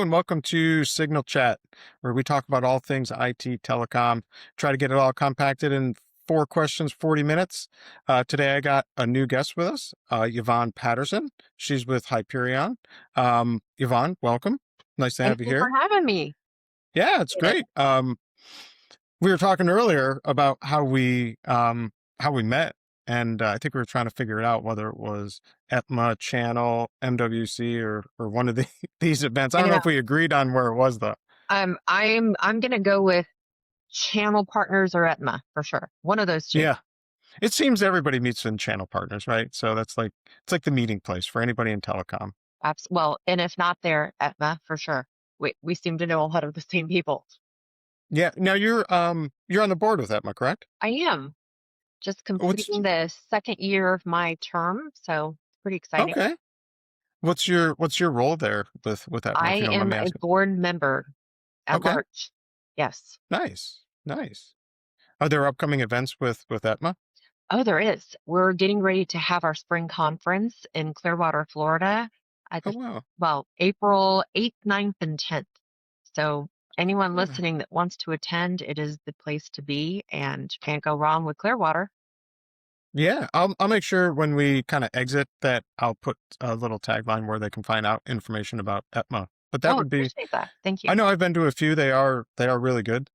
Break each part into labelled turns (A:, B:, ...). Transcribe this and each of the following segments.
A: and welcome to Signal Chat, where we talk about all things IT telecom. Try to get it all compacted in 4 questions, 40 minutes. Today I got a new guest with us, Yvonne Patterson. She's with Hyperion. Yvonne, welcome. Nice to
B: Thank
A: have you
B: you for
A: here.
B: having me.
A: Yeah, it's
B: Did it.
A: great. We were talking earlier about how we met, and I think we were trying to figure it out whether it was ETMA, Channel, MWC, or one of these events. I
B: I
A: don't know
B: know.
A: if we agreed on where it was though.
B: I'm gonna go with Channel Partners or Etma for sure. One of those two.
A: Yeah, it seems everybody meets in Channel Partners, right? So that's like it's like the meeting place for anybody in telecom.
B: Well, and if not there, Etma for sure. We seem to know a lot of the same people.
A: Yeah. Now you're on the board with ETMA, correct?
B: I am just
A: What's
B: completing the second year of my term, so it's pretty exciting.
A: okay? What's your role there with ETMA,
B: I
A: if you don't mind
B: am
A: me
B: a
A: asking?
B: board member at
A: Okay,
B: large. Yes.
A: nice, nice. Are there upcoming events with ETMA?
B: Oh, there is. We're getting ready to have our spring conference in Clearwater, Florida at
A: Oh wow.
B: April 8th, 9th, and 10th. So anyone
A: Yeah.
B: listening that wants to attend, it is the place to be and can't go wrong with Clearwater.
A: Yeah, I'll make sure when we kind of exit that I'll put a little tagline where they can find out information about ETMA. But that
B: Oh,
A: would be,
B: appreciate that. Thank you.
A: I know I've been to a few. They are really good.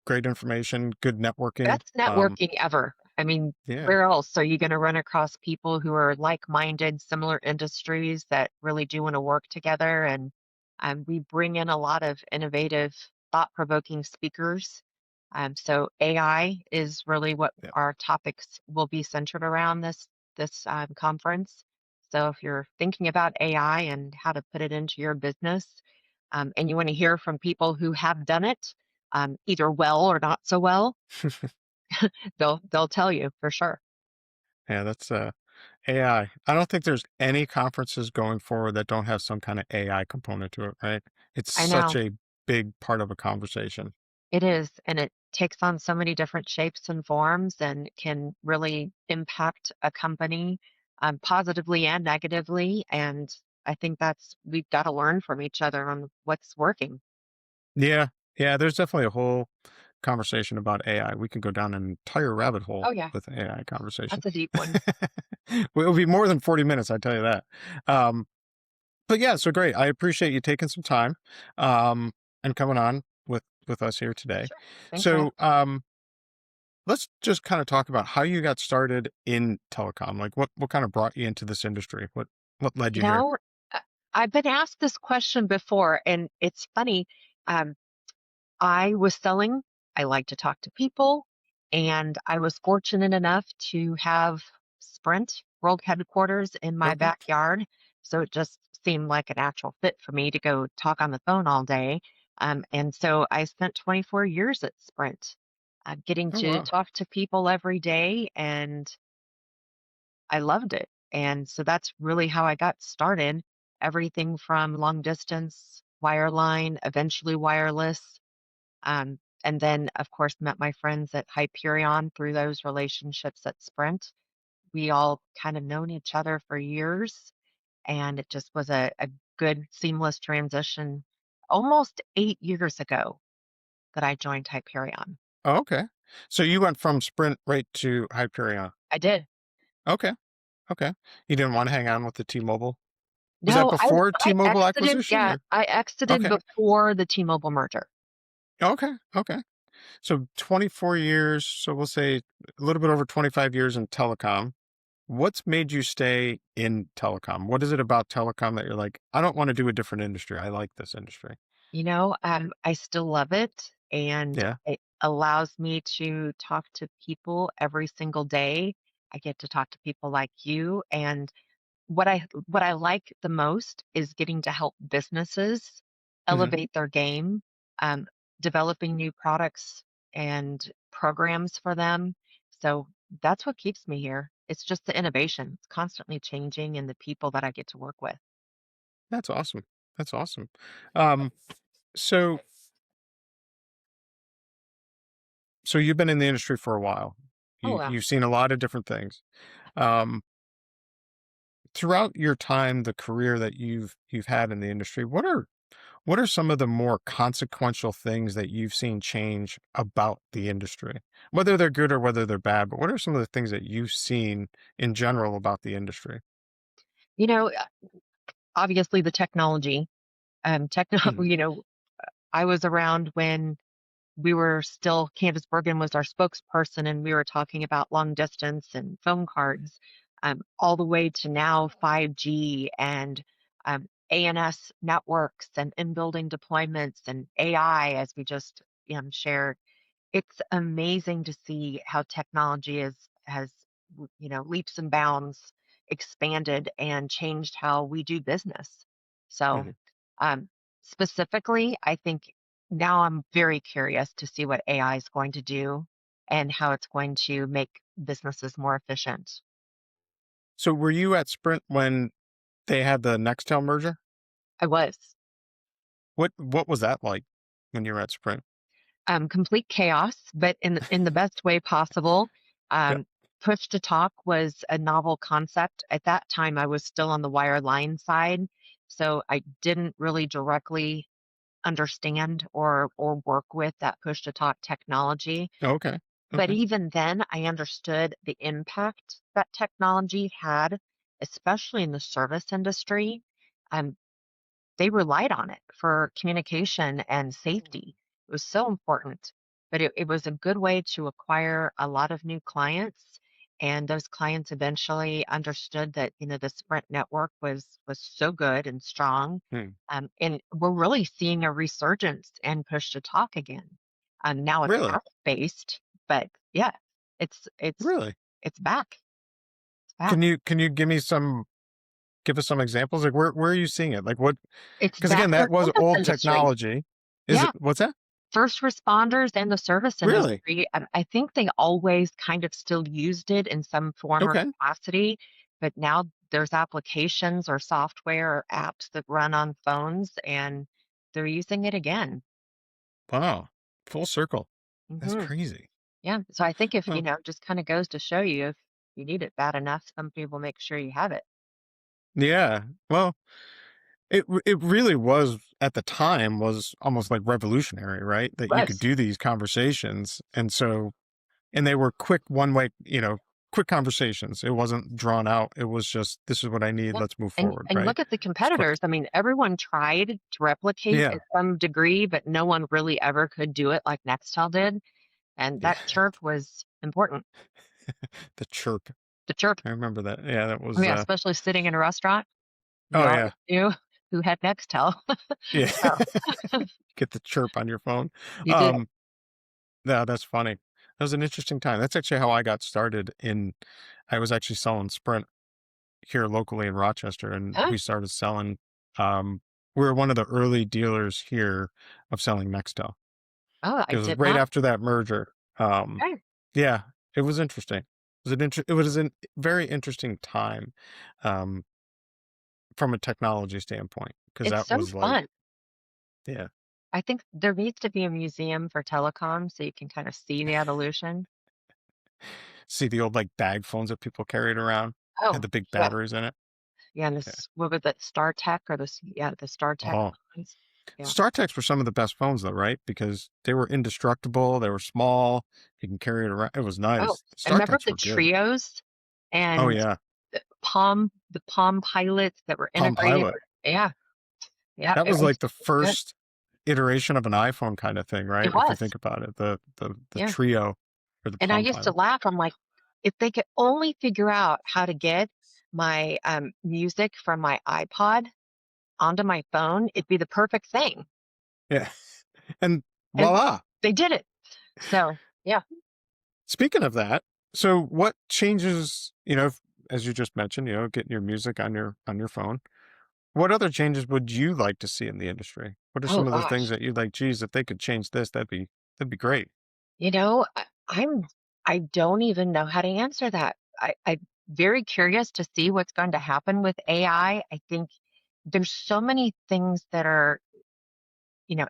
A: Great information, good networking.
B: Best networking ever. I mean,
A: Yeah.
B: where else are you going to run across people who are like-minded, similar industries that really do want to work together? And we bring in a lot of innovative, thought-provoking speakers. So AI is really what
A: Yeah.
B: our topics will be centered around this conference. So if you're thinking about AI and how to put it into your business, and you want to hear from people who have done it, either well or not so well, they'll tell you for sure.
A: Yeah, that's AI. I don't think there's any conferences going forward that don't have some kind of AI component to it, right? It's
B: I
A: such
B: know
A: a big part of a conversation.
B: it is, and it takes on so many different shapes and forms and can really impact a company positively and negatively. And I think we've got to learn from each other on what's working.
A: Yeah. Yeah, there's definitely a whole conversation about AI. We could go down an entire rabbit hole
B: Oh yeah,
A: with AI conversation.
B: that's a deep one.
A: Well, it'll be more than 40 minutes, I tell you that. Um, but yeah, so great. I appreciate you taking some time and coming on with us here today.
B: Sure. Thanks for having
A: So let's just kind of talk about how you got started in telecom. Like what kind of brought you into this industry? What led
B: you
A: you here?
B: know, uh, I've been asked this question before, and it's funny. Um, I was selling. I like to talk to people, and I was fortunate enough to have Sprint World Headquarters in my
A: Okay.
B: backyard. So it just seemed like a natural fit for me to go talk on the phone all day. And so I spent 24 years at Sprint, getting
A: Oh
B: to
A: wow.
B: talk to people every day, and I loved it. And so that's really how I got started. Everything from long distance, wireline, eventually wireless, and then, of course, met my friends at Hyperion through those relationships at Sprint. We all kind of known each other for years, and it just was a good, seamless transition almost 8 years ago that I joined Hyperion.
A: Oh, okay. So you went from Sprint right to Hyperion.
B: I did.
A: Okay. Okay. You didn't want to hang on with the T-Mobile. Was that
B: No,
A: before
B: I
A: T-Mobile
B: exited.
A: acquisition
B: Yeah,
A: or?
B: I exited
A: Okay.
B: before the T-Mobile merger.
A: Okay. Okay. So 24 years, so we'll say a little bit over 25 years in telecom. What's made you stay in telecom? What is it about telecom that you're like, I don't want to do a different industry. I like this industry.
B: I still love it, and
A: Yeah.
B: it allows me to talk to people every single day. I get to talk to people like you, and what I like the most is getting to help businesses
A: Hmm.
B: elevate their game, um, developing new products and programs for them. So that's what keeps me here. It's just the innovation. It's constantly changing and the people that I get to work with.
A: That's awesome. That's awesome. Um, so so you've been in the industry for a while.
B: Oh,
A: You've seen a lot of different things. Um, Throughout your time, the career that you've had in the industry, what are What are some of the more consequential things that you've seen change about the industry? Whether they're good or whether they're bad, but what are some of the things that you've seen in general about the industry?
B: You know, obviously the technology,
A: Mhm,
B: you know, I was around when we were still Candace Bergen was our spokesperson, and we were talking about long distance and phone cards, all the way to now 5G and ANS networks and in-building deployments and AI, as we just shared. It's amazing to see how technology has leaps and bounds expanded and changed how we do business. So,
A: mhm.
B: um, specifically, I think now I'm very curious to see what AI is going to do and how it's going to make businesses more efficient.
A: So were you at Sprint when they had the Nextel merger?
B: I was.
A: What was that like when you were at Sprint?
B: Complete chaos, but in the best way possible.
A: Yep.
B: Push to talk was a novel concept. At that time, I was still on the wireline side, so I didn't really directly understand or work with that push to talk technology.
A: Okay.
B: But
A: Okay.
B: even then, I understood the impact that technology had, especially in the service industry. Um, they relied on it for communication and safety. It was so important, but it was a good way to acquire a lot of new clients. And those clients eventually understood that, the Sprint network was so good and strong.
A: Hmm.
B: And we're really seeing a resurgence and push to talk again. Now it's
A: Really?
B: app based, but yeah, it's it's
A: Really?
B: it's back. It's back.
A: Can you give us some examples? Like where are you seeing it? Like what
B: It's
A: because
B: back
A: again,
B: in the
A: that was
B: service
A: old
B: industry.
A: technology. Is it
B: Yeah.
A: what's that?
B: First responders and the service
A: Really?
B: industry, I think they always kind of still used it in some form or
A: Okay.
B: capacity, but now there's applications or software or apps that run on phones, and they're using it again.
A: Wow. Full circle. That's
B: Hmm.
A: crazy.
B: Yeah. So I think if,
A: Well,
B: just kind of goes to show you if you need it bad enough, somebody will make sure you have it.
A: yeah. Well, it really was at the time was almost like revolutionary, right? That you could
B: Was.
A: do these conversations, and they were quick one way, quick conversations. It wasn't drawn out. It was just this is what I need.
B: Yeah.
A: Let's move
B: And
A: forward,
B: and
A: right?
B: look at the
A: It's quick.
B: competitors. I mean, everyone tried to replicate
A: Yeah.
B: at some degree, but no one really ever could do it like Nextel did. And
A: Yeah.
B: that chirp was important.
A: The chirp.
B: The chirp.
A: I remember that. Yeah, that
B: Oh,
A: was
B: yeah, especially sitting in a restaurant, you
A: oh
B: always
A: yeah.
B: knew who had Nextel.
A: Yeah.
B: So,
A: Get the chirp on your phone.
B: you did.
A: Um Yeah, that's funny. That was an interesting time. That's actually how I got started in I was actually selling Sprint here locally in Rochester, and
B: Huh?
A: we started selling, we were one of the early dealers here of selling Nextel.
B: Oh, I
A: It was
B: did
A: right
B: not.
A: after that merger.
B: Okay.
A: Yeah, it was interesting. It was a very interesting time, um, from a technology standpoint, because
B: It's
A: that
B: so
A: was like
B: fun.
A: yeah.
B: I think there needs to be a museum for telecom so you can kind of see the evolution.
A: See the old, like, bag phones that people carried around? Had
B: Oh,
A: the big
B: yeah.
A: batteries in it?
B: Yeah, and
A: Yeah.
B: this what was it, Star Tech or this yeah, the Star Tech
A: Oh.
B: phones. Yeah.
A: StarTechs were some of the best phones though, right? Because they were indestructible, they were small, you can carry it around. It was
B: Oh,
A: nice.
B: and remember
A: StarTechs
B: the
A: were good.
B: trios
A: Oh
B: and
A: yeah.
B: the Palm pilots that were
A: Palm
B: integrated
A: Pilot.
B: with yeah, yeah,
A: That
B: it
A: was
B: was
A: like the
B: good.
A: first iteration of an iPhone kind of thing,
B: It
A: right? If you
B: was.
A: think about it, the
B: Yeah.
A: Trio or the
B: And I
A: Palm
B: used to
A: Pilot.
B: laugh. I'm like, if they could only figure out how to get my music from my iPod onto my phone, it'd be the perfect thing.
A: Yeah. And
B: And
A: voila.
B: they did it. So, yeah.
A: Speaking of that, so what changes, as you just mentioned, getting your music on your phone. What other changes would you like to see in the industry? What are
B: Oh
A: some of the things
B: gosh.
A: that you'd like, geez, if they could change this, that'd be great.
B: You know, I don't even know how to answer that. I'm very curious to see what's going to happen with AI. I think there's so many things that are,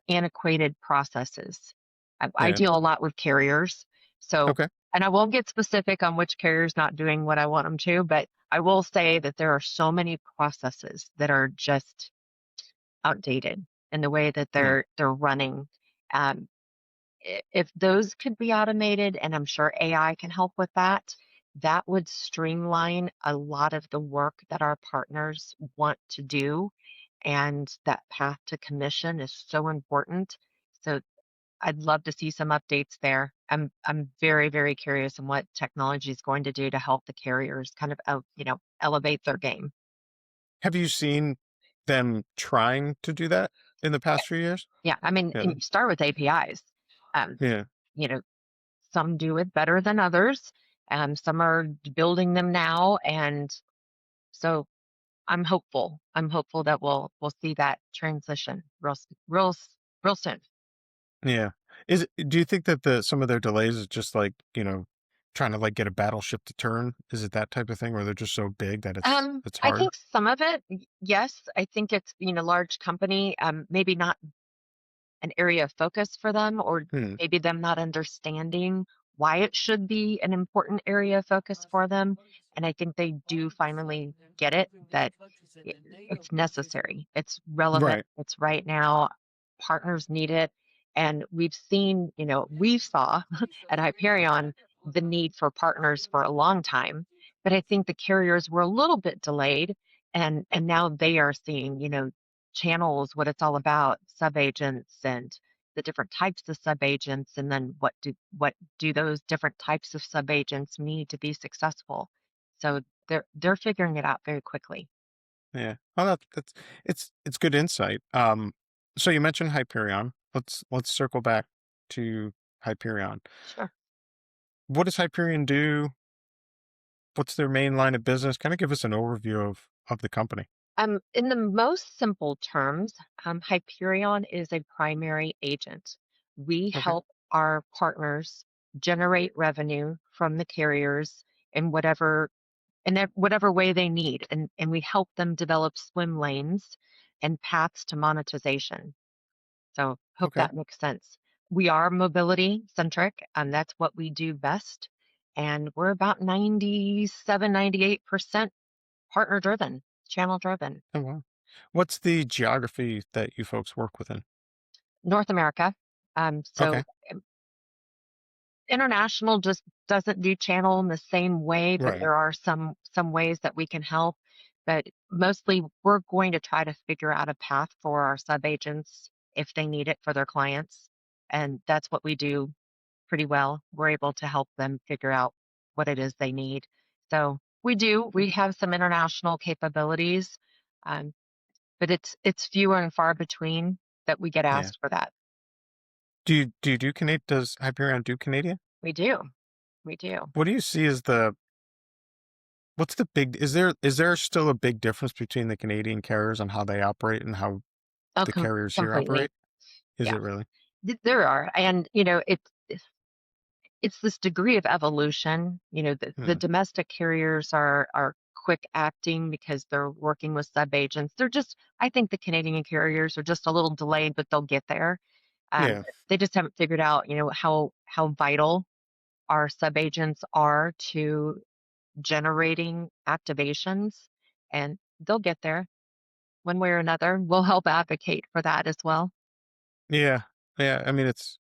B: antiquated processes. I
A: Yeah.
B: deal a lot with carriers. So,
A: Okay.
B: and I won't get specific on which carrier's not doing what I want them to, but I will say that there are so many processes that are just outdated and the way that
A: Hmm.
B: they're running. Um, if those could be automated, and I'm sure AI can help with that, that would streamline a lot of the work that our partners want to do. And that path to commission is so important. So I'd love to see some updates there. I'm very, very curious in what technology is going to do to help the carriers kind of elevate their game.
A: Have you seen them trying to do that in the
B: Yeah,
A: past few years?
B: yeah. I mean,
A: Yeah.
B: and you start with APIs. Um,
A: Yeah.
B: you know, some do it better than others. Some are building them now, and so I'm hopeful. I'm hopeful that we'll see that transition real soon.
A: Yeah. Do you think that some of their delays is just like, trying to like get a battleship to turn? Is it that type of thing where they're just so big that it's
B: I
A: hard?
B: think some of it, yes. I think it's large company, maybe not an area of focus for them, or
A: Hmm.
B: maybe them not understanding why it should be an important area of focus for them. And I think they do finally get it, that it's necessary, it's relevant,
A: Right.
B: it's right now. Partners need it. And we've seen, we saw at Hyperion the need for partners for a long time. But I think the carriers were a little bit delayed. And now they are seeing, channels, what it's all about, subagents and the different types of subagents, and then what do those different types of subagents need to be successful. So they're figuring it out very quickly.
A: Yeah. Oh, it's good insight. So you mentioned Hyperion. Let's circle back to Hyperion.
B: Sure.
A: What does Hyperion do? What's their main line of business? Kind of give us an overview of the company.
B: In the most simple terms, Hyperion is a primary agent. We
A: Okay.
B: help our partners generate revenue from the carriers in whatever way they need, and we help them develop swim lanes and paths to monetization. So hope
A: Okay.
B: that makes sense. We are mobility centric, and that's what we do best. And we're about 98% partner driven, channel driven.
A: Oh, wow. What's the geography that you folks work within?
B: North America. So
A: Okay.
B: international just doesn't do channel in the same way, but
A: Right.
B: there are some ways that we can help. But mostly, we're going to try to figure out a path for our subagents if they need it for their clients, and that's what we do pretty well. We're able to help them figure out what it is they need. So we have some international capabilities, um, but it's fewer and far between that we get
A: Yeah.
B: asked for that.
A: Do you do Canadian? Does Hyperion do Canadian?
B: We do. We do.
A: What do you see as what's the big, is there still a big difference between the Canadian carriers on how they operate and how
B: Oh,
A: the carriers here
B: completely.
A: operate? Is
B: Yeah,
A: it really?
B: there are. And, it's this degree of evolution. The
A: Hmm.
B: domestic carriers are quick acting because they're working with subagents. I think the Canadian carriers are just a little delayed, but they'll get there. Um,
A: Yeah.
B: they just haven't figured out, how vital our subagents are to generating activations, and they'll get there one way or another. We'll help advocate for that as well.
A: Yeah. Yeah. I mean, it's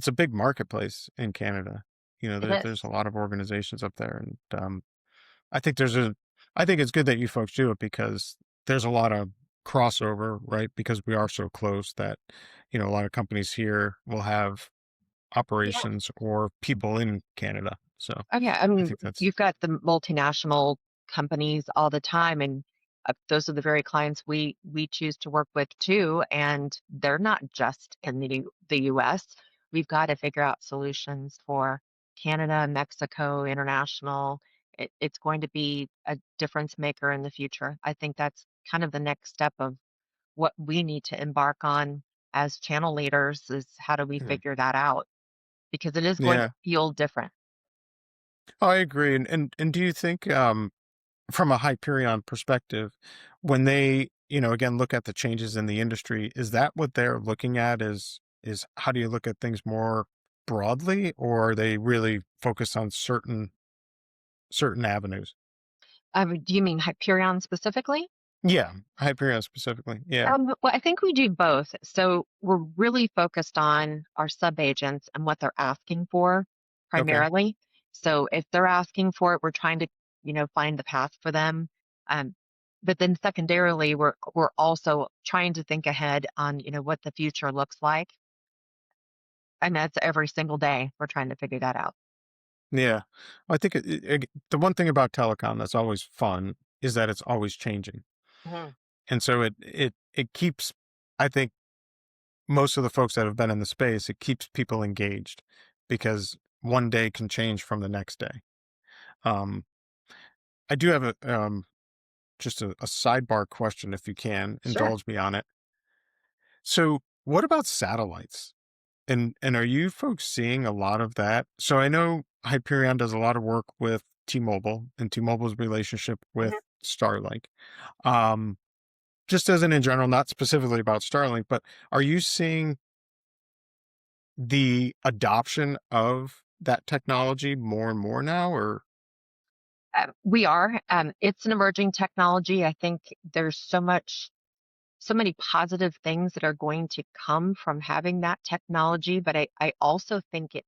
A: a big marketplace in Canada.
B: It
A: There's a
B: is.
A: lot of organizations up there, and I think there's a I think it's good that you folks do it because there's a lot of crossover, right? Because we are so close that, a lot of companies here will have
B: Yeah.
A: operations or people in Canada. So
B: Oh, yeah. I
A: I
B: mean,
A: think that's
B: you've got the multinational companies all the time, and those are the very clients we choose to work with too. And they're not just in the U.S. We've got to figure out solutions for Canada, Mexico, international. It's going to be a difference maker in the future. I think that's kind of the next step of what we need to embark on as channel leaders, is how do we
A: yeah.
B: figure that out? Because it is going to
A: Yeah.
B: feel different.
A: Oh, I agree. And do you think from a Hyperion perspective, when they, again look at the changes in the industry, is that what they're looking at is how do you look at things more broadly, or are they really focused on certain avenues?
B: Do you mean Hyperion specifically?
A: Yeah, Hyperion specifically. Yeah.
B: Well, I think we do both. So we're really focused on our sub-agents and what they're asking for
A: Okay.
B: primarily. So if they're asking for it, we're trying to, find the path for them. Um, but then secondarily, we're also trying to think ahead on, what the future looks like. And that's every single day we're trying to figure that out.
A: Yeah. I think the one thing about telecom that's always fun is that it's always changing.
B: Mhm.
A: And so it keeps, I think, most of the folks that have been in the space, it keeps people engaged because one day can change from the next day. Um, I do have just a sidebar question, if you can
B: Sure.
A: indulge me on it. So, what about satellites? And are you folks seeing a lot of that? So I know Hyperion does a lot of work with T-Mobile and T-Mobile's relationship with
B: Mhm.
A: Starlink. Um, just as in general, not specifically about Starlink, but are you seeing the adoption of that technology more and more now, or
B: We are. It's an emerging technology. I think there's so many positive things that are going to come from having that technology, but I also think it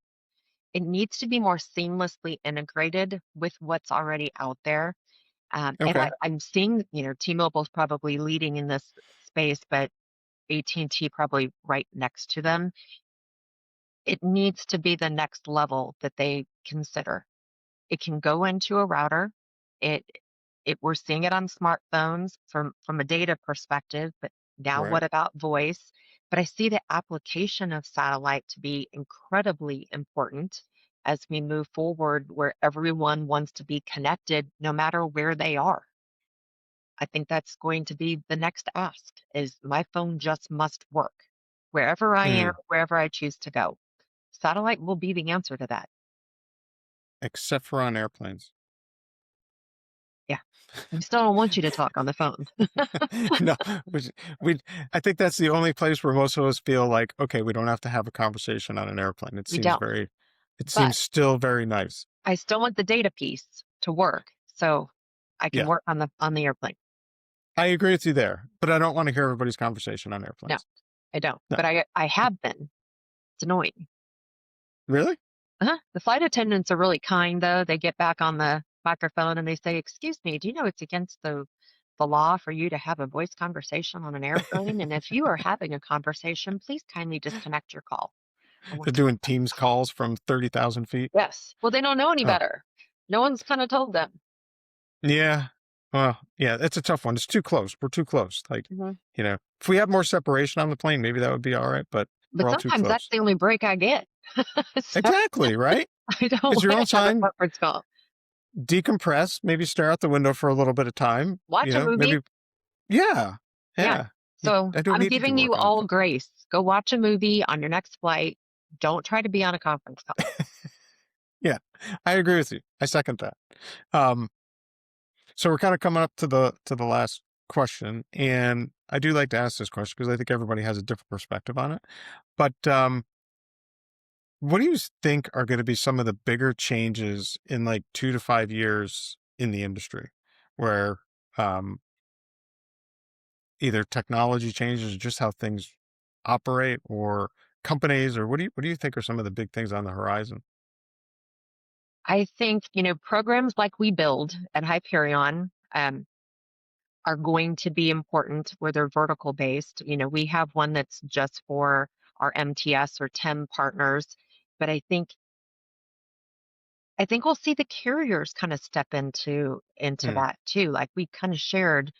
B: needs to be more seamlessly integrated with what's already out there. And
A: okay,
B: I'm seeing, T-Mobile's probably leading in this space, but AT&T probably right next to them. It needs to be the next level that they consider. It can go into a router. It we're seeing it on smartphones from a data perspective, but now
A: right?
B: what about voice? But I see the application of satellite to be incredibly important as we move forward where everyone wants to be connected no matter where they are. I think that's going to be the next ask is my phone just must work wherever I am,
A: Mm,
B: wherever I choose to go. Satellite will be the answer to that.
A: except for on airplanes.
B: Yeah. We still don't want you to talk on the phone.
A: No, we, we, I think that's the only place where most of us feel like, okay, we don't have to have a conversation on an airplane.
B: We don't.
A: It
B: But
A: seems still very nice.
B: I still want the data piece to work so I can
A: Yeah,
B: work on the airplane.
A: I agree with you there, but I don't want to hear everybody's conversation on
B: No,
A: airplanes.
B: I don't.
A: No,
B: But I have been. It's annoying.
A: really?
B: The flight attendants are really kind though. They get back on the microphone and they say, "Excuse me, do you know it's against the law for you to have a voice conversation on an airplane? And if you are having a conversation, please kindly disconnect your call." I'm
A: They're
B: like,
A: doing Teams calls from 30,000 feet.
B: yes. Well, they don't know any
A: Oh,
B: better. No one's kind of told them.
A: yeah. Well, yeah, it's a tough one. It's too close. We're too close. Like,
B: Mhm.
A: if we had more separation on the plane, maybe that would be all right, but we're
B: But
A: all too
B: sometimes that's
A: close.
B: the only break I get. So
A: Exactly, right?
B: I don't
A: It's
B: want
A: your
B: to
A: own
B: have a
A: time.
B: conference call.
A: Decompress, maybe stare out the window for a little bit of time,
B: Watch a movie.
A: maybe, yeah,
B: Yeah.
A: yeah.
B: So
A: I don't
B: I'm
A: need to do
B: giving you
A: work on the
B: all
A: phone.
B: grace. Go watch a movie on your next flight. Don't try to be on a conference call.
A: Yeah, I agree with you. I second that. Um, so we're kind of coming up to the last question, and I do like to ask this question because I think everybody has a different perspective on it. But what do you think are going to be some of the bigger changes in like 2 to 5 years in the industry, where um, either technology changes or just how things operate, or companies, or what do you think are some of the big things on the horizon?
B: I think, programs like we build at Hyperion are going to be important where they're vertical based. We have one that's just for our MTS or TEM partners, but I think we'll see the carriers kind of step into
A: Hmm,
B: that too. Like we kind of shared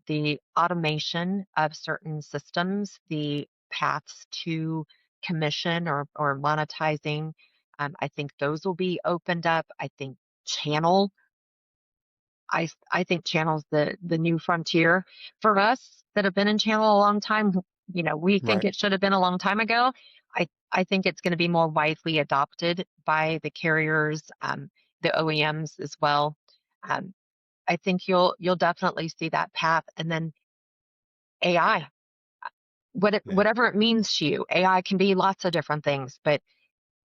B: the automation of certain systems, the paths to commission or monetizing. I think those will be opened up. I think channel. I think channel's the new frontier for us that have been in channel a long time. We think
A: right.
B: it should have been a long time ago. I think it's going to be more widely adopted by the carriers, the OEMs as well. Um, I think you'll definitely see that path, and then AI,
A: Yeah.
B: whatever it means to you. AI can be lots of different things, but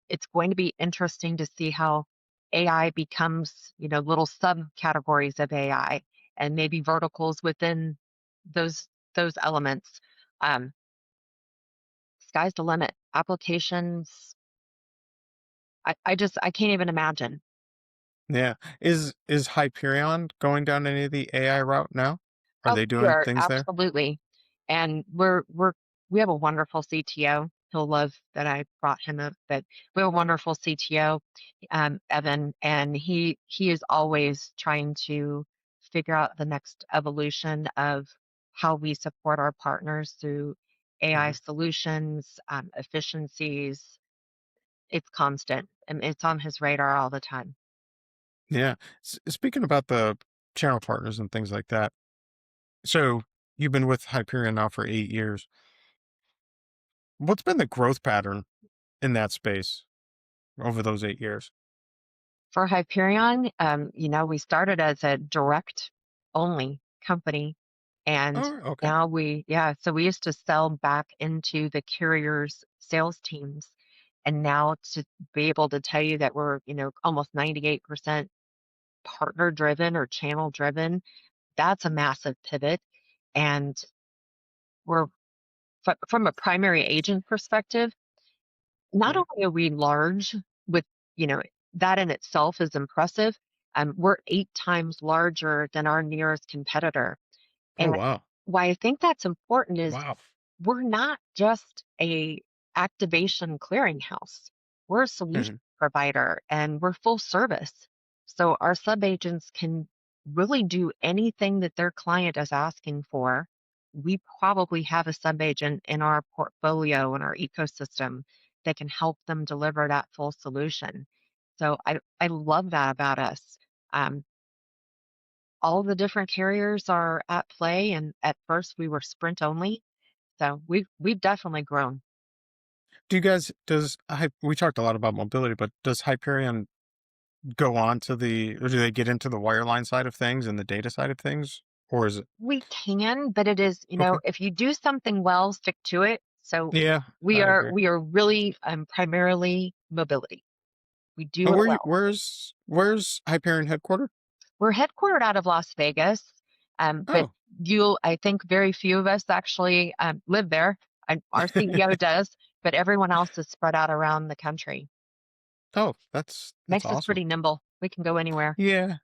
B: it's going to be interesting to see how AI becomes, little subcategories of AI and maybe verticals within. those those elements. Um, Sky's the limit. Applications, I can't even imagine.
A: Yeah. Is Hyperion going down any of the AI route now? Are
B: Oh,
A: they
B: we
A: doing
B: are
A: things there?
B: absolutely, and we have a wonderful CTO. He'll love that I brought him up. But we have a wonderful CTO, Evan, and he is always trying to figure out the next evolution of how we support our partners through AI
A: Mhm.
B: solutions, efficiencies. It's constant, and it's on his radar all the time.
A: Yeah. Speaking about the channel partners and things like that. So you've been with Hyperion now for 8 years. What's been the growth pattern in that space over those 8 years?
B: For Hyperion, we started as a direct only company, and
A: Oh, okay.
B: now so we used to sell back into the carriers' sales teams, and now to be able to tell you that we're, almost 98% partner driven or channel driven, that's a massive pivot. And we're from a primary agent perspective, not
A: Mhm.
B: only are we large with, you know, that in itself is impressive, we're 8 times larger than our nearest competitor.
A: Oh,
B: And
A: wow.
B: why I think that's important is
A: Wow.
B: we're not just a activation clearinghouse. We're a solution
A: Mhm.
B: provider and we're full service. So our sub-agents can really do anything that their client is asking for. We probably have a sub-agent in our portfolio and our ecosystem that can help them deliver that full solution. So I love that about us. Um, all the different carriers are at play, and at first we were Sprint only, so we've definitely grown.
A: Do you guys we talked a lot about mobility, but does Hyperion go on to or do they get into the wireline side of things and the data side of things? Or is it
B: We can, but it is,
A: okay?
B: if you do something well, stick to it. So
A: Yeah,
B: we
A: I
B: are
A: agree.
B: we are really primarily mobility. We do
A: And
B: it well.
A: where's Hyperion headquartered?
B: We're headquartered out of Las Vegas, but
A: Oh,
B: I think very few of us actually live there. Our CEO does, but everyone else is spread out around the country.
A: oh, that's
B: Makes us
A: awesome.
B: pretty nimble. We can go anywhere.
A: Yeah,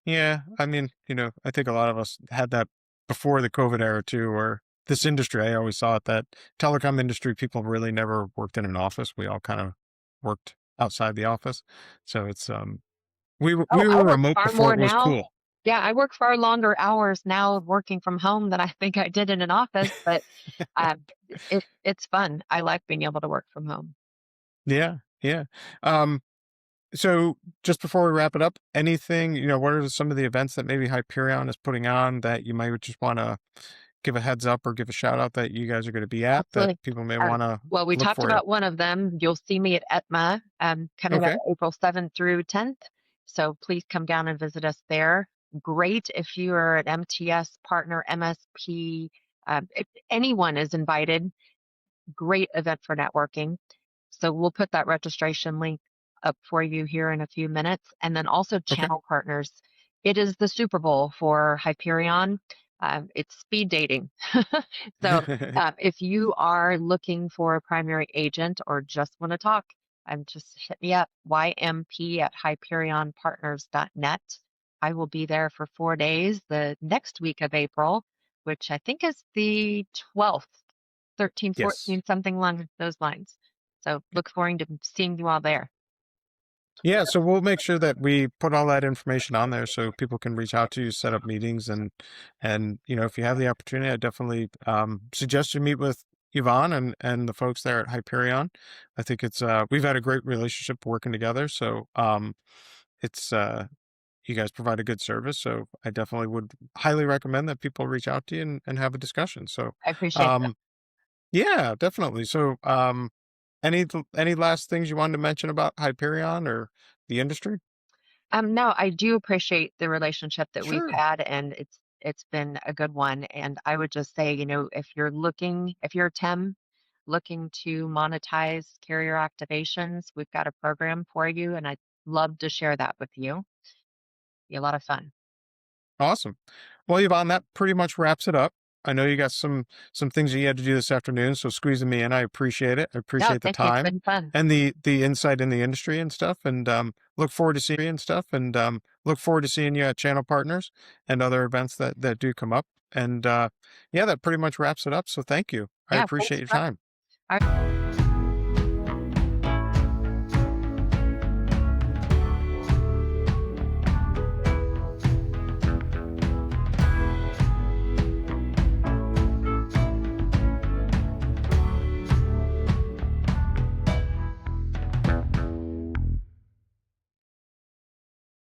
A: yeah. I mean, I think a lot of us had that before the COVID era too, where this industry, I always saw it that telecom industry people really never worked in an office. We all kind of worked outside the office. So it's
B: Oh,
A: we
B: I
A: were
B: work
A: remote
B: far
A: before
B: more
A: it was
B: now.
A: cool.
B: Yeah, I work far longer hours now working from home than I think I did in an office, but uh, it's fun. I like being able to work from home.
A: Yeah, yeah. Um, so just before we wrap it up, anything, what are some of the events that maybe Hyperion is putting on that you might just want to give a heads up or give a shout out that you guys are going to be at that
B: Absolutely.
A: people may
B: Um,
A: want to
B: well, we
A: look
B: talked
A: for you?
B: about one of them. You'll see me at ETMA coming up
A: Okay.
B: April 7th through 10th. So please come down and visit us there. Great if you are an MTS partner, MSP, if anyone is invited. Great event for networking. So we'll put that registration link up for you here in a few minutes. And then also
A: Okay.
B: channel partners. It is the Super Bowl for Hyperion. It's speed dating. So if you are looking for a primary agent or just want to talk, just hit me up, ymp at hyperionpartners.net. I will be there for 4 days the next week of April, which I think is the 12th. 13,
A: Yes.
B: 14, something along those lines. So look forward to seeing you all there.
A: Yeah, so we'll make sure that we put all that information on there so people can reach out to you, set up meetings, and if you have the opportunity, I definitely suggest you meet with Yvonne and the folks there at Hyperion. I think it's we've had a great relationship working together, so it's you guys provide a good service, so I definitely would highly recommend that people reach out to you and have a discussion. So
B: I appreciate that.
A: um yeah, definitely. So any last things you wanted to mention about Hyperion or the industry?
B: No, I do appreciate the relationship that we've
A: Sure.
B: had, and it's been a good one. And I would just say, if you're a TEM looking to monetize carrier activations, we've got a program for you, and I'd love to share that with you. Be a lot of fun.
A: Awesome. Well, Yvonne, that pretty much wraps it up. I know you got some things you had to do this afternoon, so squeezing me in, I appreciate it. I
B: No,
A: appreciate the
B: thank you. It's
A: time
B: been fun.
A: and the insight in the industry and stuff. And look forward to seeing you at Channel Partners and other events that do come up. And yeah, that pretty much wraps it up. So thank you. I
B: Yeah,
A: appreciate
B: thanks
A: your
B: for
A: time.
B: having